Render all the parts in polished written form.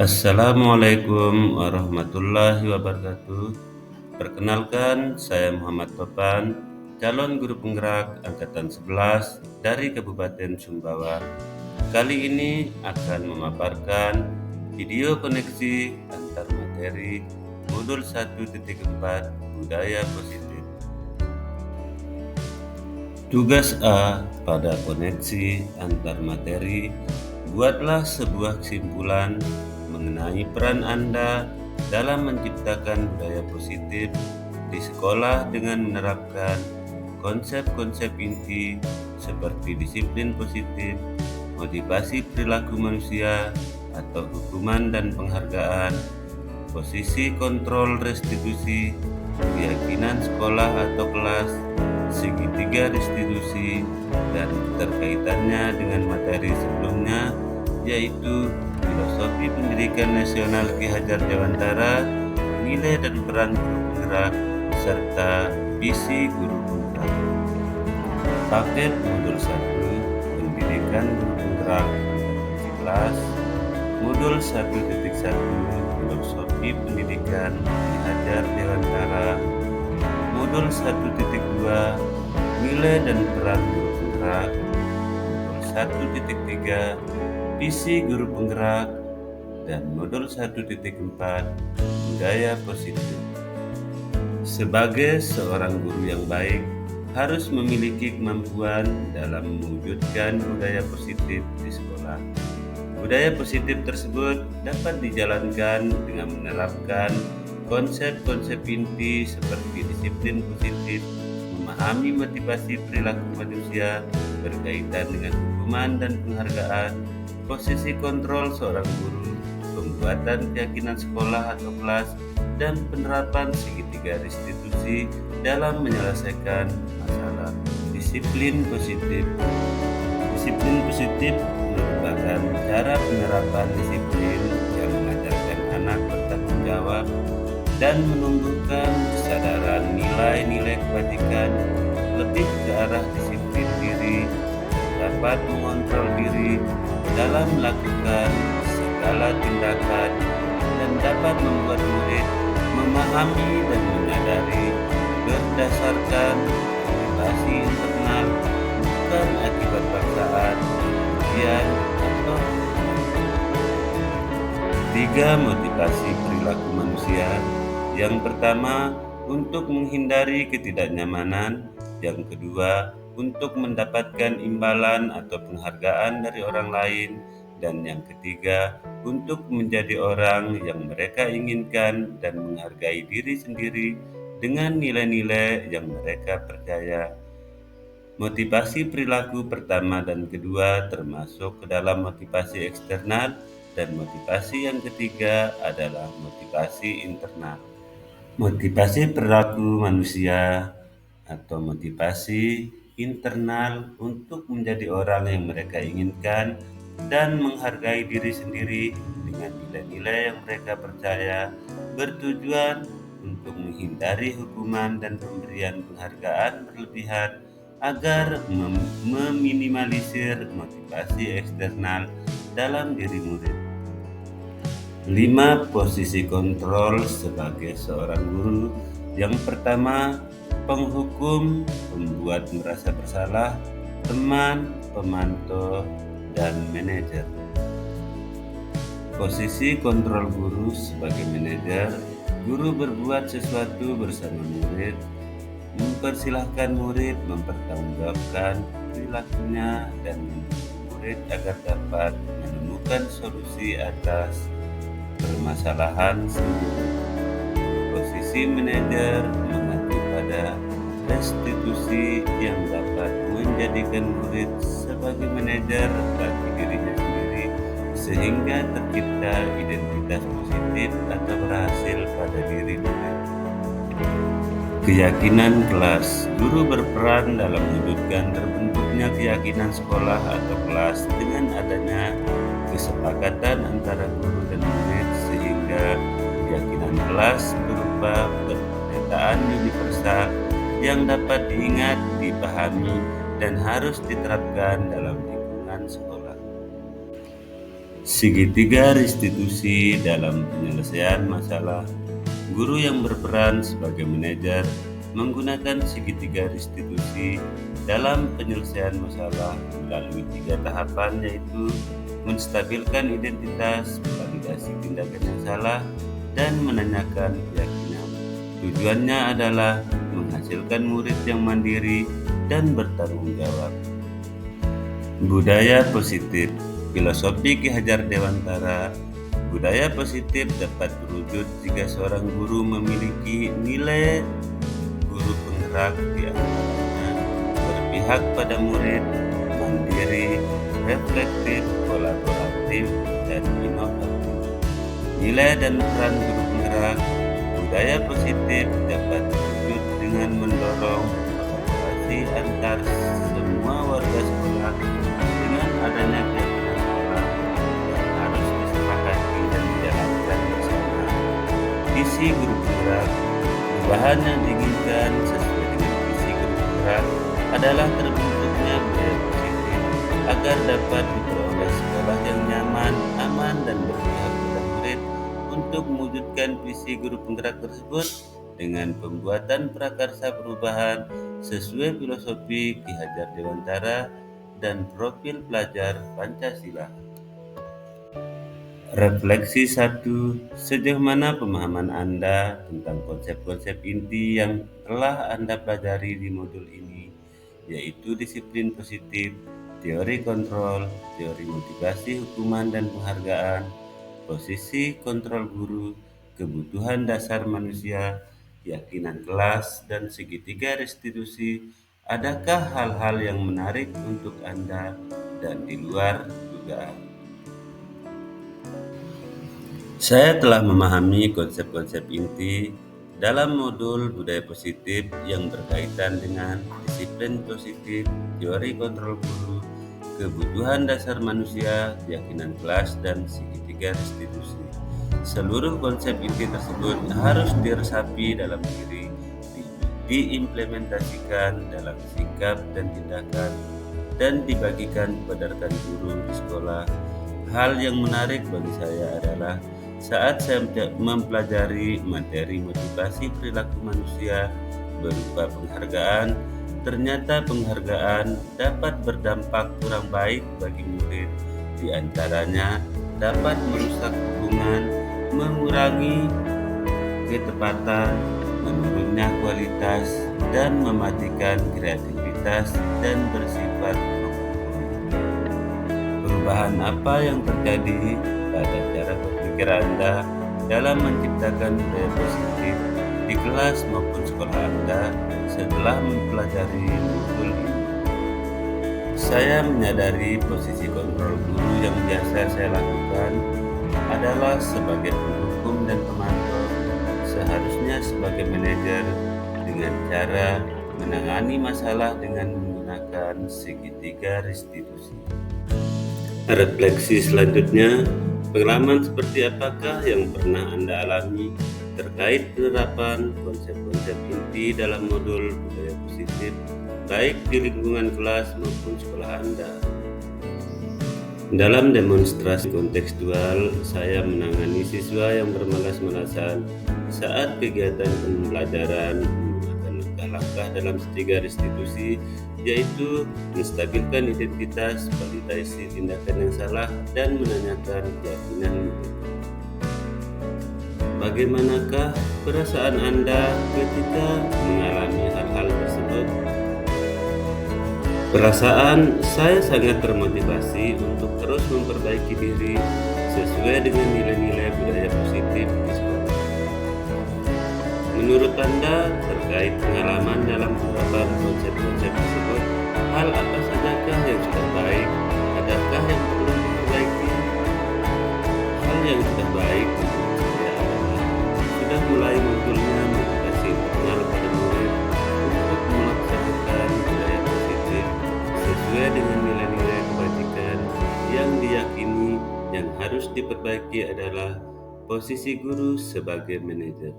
Assalamualaikum warahmatullahi wabarakatuh. Perkenalkan, saya Muhammad Topan, calon guru penggerak angkatan 11 dari Kabupaten Sumbawa. Kali ini akan memaparkan video koneksi antar materi modul 1.4 Budaya Positif. Tugas A pada koneksi antar materi, buatlah sebuah kesimpulan mengenai peran Anda dalam menciptakan budaya positif di sekolah dengan menerapkan konsep-konsep inti seperti disiplin positif, motivasi perilaku manusia atau hukuman dan penghargaan, posisi kontrol restitusi, keyakinan sekolah atau kelas, segitiga restitusi, dan terkaitannya dengan materi sebelumnya, yaitu filosofi pendidikan nasional Ki Hajar Dewantara, nilai dan peran guru penggerak, serta visi guru penggerak. Paket modul 1 pendidikan guru penggerak berisi kelas, modul 1.1 filosofi pendidikan Ki Hajar Dewantara, modul 1.2 nilai dan peran guru penggerak, modul 1.3 visi guru penggerak, dan modul 1.4 budaya positif. Sebagai seorang guru yang baik, harus memiliki kemampuan dalam mewujudkan budaya positif di sekolah. Budaya positif tersebut dapat dijalankan dengan menerapkan konsep-konsep inti seperti disiplin positif, memahami motivasi perilaku manusia berkaitan dengan hukuman dan penghargaan, posisi kontrol seorang guru, pembuatan keyakinan sekolah atau kelas, dan penerapan segitiga restitusi dalam menyelesaikan masalah. Disiplin positif merupakan cara penerapan disiplin yang mengajarkan anak bertanggung jawab dan menumbuhkan kesadaran nilai-nilai kebajikan, lebih ke arah disiplin diri, dapat mengontrol diri dalam melakukan segala tindakan, dan dapat membuat murid memahami dan menyadari berdasarkan motivasi internal, bukan akibat paksaan, ujian, atau 3. Motivasi perilaku manusia. Yang pertama, untuk menghindari ketidaknyamanan. Yang kedua, untuk mendapatkan imbalan atau penghargaan dari orang lain. Dan yang ketiga, untuk menjadi orang yang mereka inginkan dan menghargai diri sendiri dengan nilai-nilai yang mereka percaya. Motivasi perilaku pertama dan kedua termasuk ke dalam motivasi eksternal, dan motivasi yang ketiga adalah motivasi internal. Motivasi perilaku manusia atau motivasi internal untuk menjadi orang yang mereka inginkan dan menghargai diri sendiri dengan nilai-nilai yang mereka percaya, bertujuan untuk menghindari hukuman dan pemberian penghargaan berlebihan agar meminimalisir motivasi eksternal dalam diri murid. 5. Posisi kontrol sebagai seorang guru. Yang pertama, penghukum, pembuat merasa bersalah, teman, pemantau, dan manajer. Posisi kontrol guru sebagai manajer, guru berbuat sesuatu bersama murid, mempersilahkan murid mempertanggungjawabkan perilakunya dan mendukung murid agar dapat menemukan solusi atas permasalahan sendiri. Posisi manajer mengacu pada restitusi yang dapat menjadikan murid sebagai manajer bagi dirinya sendiri sehingga tercipta identitas positif atau berhasil pada diri murid. Keyakinan kelas. Guru berperan dalam mewujudkan terbentuknya keyakinan sekolah atau kelas dengan adanya kesepakatan antara guru dan murid sehingga keyakinan kelas berupa pernyataan universal yang dapat diingat, dipahami, dan harus diterapkan dalam lingkungan sekolah. Segitiga restitusi dalam penyelesaian masalah. Guru yang berperan sebagai manajer menggunakan segitiga restitusi dalam penyelesaian masalah melalui 3 tahapan, yaitu menstabilkan identitas, validasi tindakan yang salah, dan menanyakan keyakinan. Tujuannya adalah menghasilkan murid yang mandiri dan bertanggung jawab. Budaya positif. Filosofi Ki Hajar Dewantara. Budaya positif dapat terwujud jika seorang guru memiliki nilai guru penggerak, di antaranya berpihak pada murid, mandiri, reflektif, kolaboratif, dan inovatif. Nilai dan peran guru penggerak. Budaya positif dapat terwujud dengan mendorong kolaborasi antar semua warga sekolah dengan adanya keyakinan sekolah yang harus disepakati dan dijalankan bersama. Visi guru penggerak. Perubahan yang diinginkan sesuai dengan visi guru penggerak adalah terbentuknya budaya positif agar dapat diperoleh sekolah yang nyaman, aman, dan berpihak pada murid. Untuk mewujudkan visi guru penggerak tersebut dengan pembuatan prakarsa perubahan sesuai filosofi Ki Hajar Dewantara dan profil pelajar Pancasila. Refleksi 1. Sejauh mana pemahaman Anda tentang konsep-konsep inti yang telah Anda pelajari di modul ini, yaitu disiplin positif, teori kontrol, teori motivasi, hukuman dan penghargaan, posisi kontrol guru, kebutuhan dasar manusia, keyakinan kelas, dan segitiga restitusi? Adakah hal-hal yang menarik untuk Anda dan di luar dugaan? Saya telah memahami konsep-konsep inti dalam modul budaya positif yang berkaitan dengan disiplin positif, teori kontrol guru, kebutuhan dasar manusia, keyakinan kelas, dan segitiga restitusi. Seluruh konsep inti tersebut harus diresapi dalam diri, diimplementasikan dalam sikap dan tindakan, dan dibagikan kepada rekan guru di sekolah. Hal yang menarik bagi saya adalah saat saya mempelajari materi motivasi perilaku manusia berupa penghargaan, ternyata penghargaan dapat berdampak kurang baik bagi murid. Di antaranya dapat merusak hubungan, mengurangi ketepatan, menurunnya kualitas, dan mematikan kreativitas dan bersifat menghakimi. Perubahan apa yang terjadi pada cara berpikir Anda dalam menciptakan budaya positif di kelas maupun sekolah Anda setelah mempelajari modul ini? Saya menyadari posisi kontrol guru yang biasa saya lakukan adalah sebagai penghukum dan pemantau, seharusnya sebagai manajer, dengan cara menangani masalah dengan menggunakan segitiga restitusi. Refleksi selanjutnya, pengalaman seperti apakah yang pernah Anda alami terkait penerapan konsep-konsep inti dalam modul budaya positif, baik di lingkungan kelas maupun sekolah Anda? Dalam demonstrasi kontekstual, saya menangani siswa yang bermalas-malasan saat kegiatan pembelajaran menggunakan langkah-langkah dalam segitiga restitusi, yaitu menstabilkan identitas, validasi tindakan yang salah, dan menanyakan keyakinan murid. Bagaimanakah perasaan Anda ketika mengalami hal-hal tersebut? Perasaan saya sangat termotivasi untuk terus memperbaiki diri sesuai dengan nilai-nilai budaya positif di sekolah. Menurut Anda, terkait pengalaman dalam penerapan konsep-konsep tersebut, hal apa sajakah yang sudah baik? Adakah yang perlu diperbaiki? Hal yang sudah baik menurut saya adalah sudah mulai munculnya motivasi internal pada murid untuk melaksanakan budaya positif sesuai dengan nilai-nilai kebajikan yang diyakini. Yang harus diperbaiki adalah posisi guru sebagai manajer.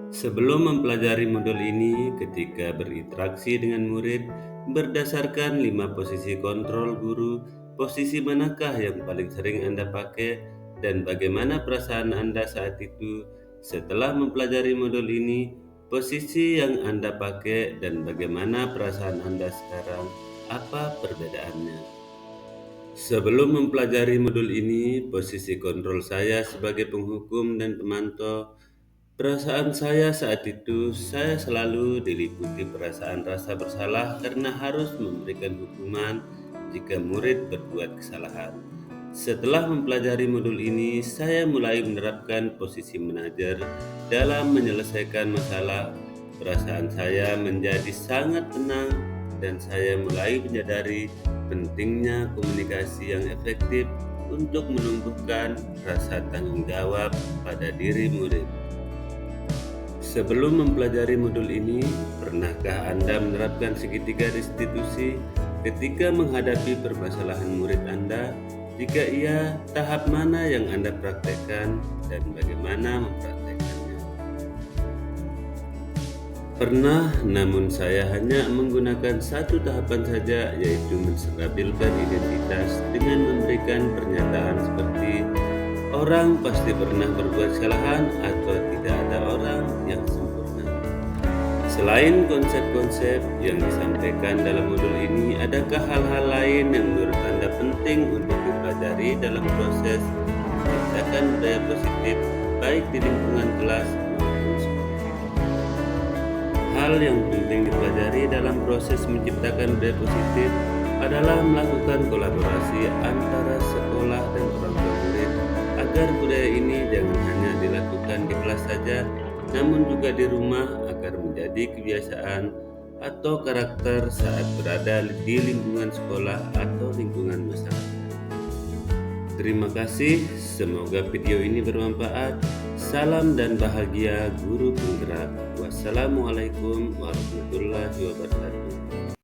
Sebelum mempelajari modul ini, ketika berinteraksi dengan murid berdasarkan 5 posisi kontrol guru, Posisi manakah yang paling sering Anda pakai dan bagaimana perasaan Anda saat itu? Setelah mempelajari modul ini, posisi yang Anda pakai dan bagaimana perasaan Anda sekarang, apa perbedaannya? Sebelum mempelajari modul ini, posisi kontrol saya sebagai penghukum dan pemantau, perasaan saya saat itu, saya selalu diliputi perasaan rasa bersalah karena harus memberikan hukuman jika murid berbuat kesalahan. Setelah mempelajari modul ini, saya mulai menerapkan posisi manajer dalam menyelesaikan masalah. Perasaan saya menjadi sangat tenang dan saya mulai menyadari pentingnya komunikasi yang efektif untuk menumbuhkan rasa tanggung jawab pada diri murid. Sebelum mempelajari modul ini, pernahkah Anda menerapkan segitiga restitusi ketika menghadapi permasalahan murid Anda? Jika iya, tahap mana yang Anda praktekkan dan bagaimana mempraktekannya? Pernah, namun saya hanya menggunakan satu tahapan saja, yaitu menstabilkan identitas dengan memberikan pernyataan seperti orang pasti pernah berbuat kesalahan atau tidak ada orang yang sempurna. Selain konsep-konsep yang disampaikan dalam modul ini, adakah hal-hal lain yang menurut Anda penting untuk dipelajari dalam proses menciptakan budaya positif baik di lingkungan kelas maupun sekolah? Hal yang penting dipelajari dalam proses menciptakan budaya positif adalah melakukan kolaborasi antara sekolah dan orang tua murid agar budaya ini jangan hanya dilakukan di kelas saja, namun juga di rumah agar menjadi kebiasaan atau karakter saat berada di lingkungan sekolah atau lingkungan masyarakat. Terima kasih, semoga video ini bermanfaat. Salam dan bahagia guru penggerak. Wassalamualaikum warahmatullahi wabarakatuh.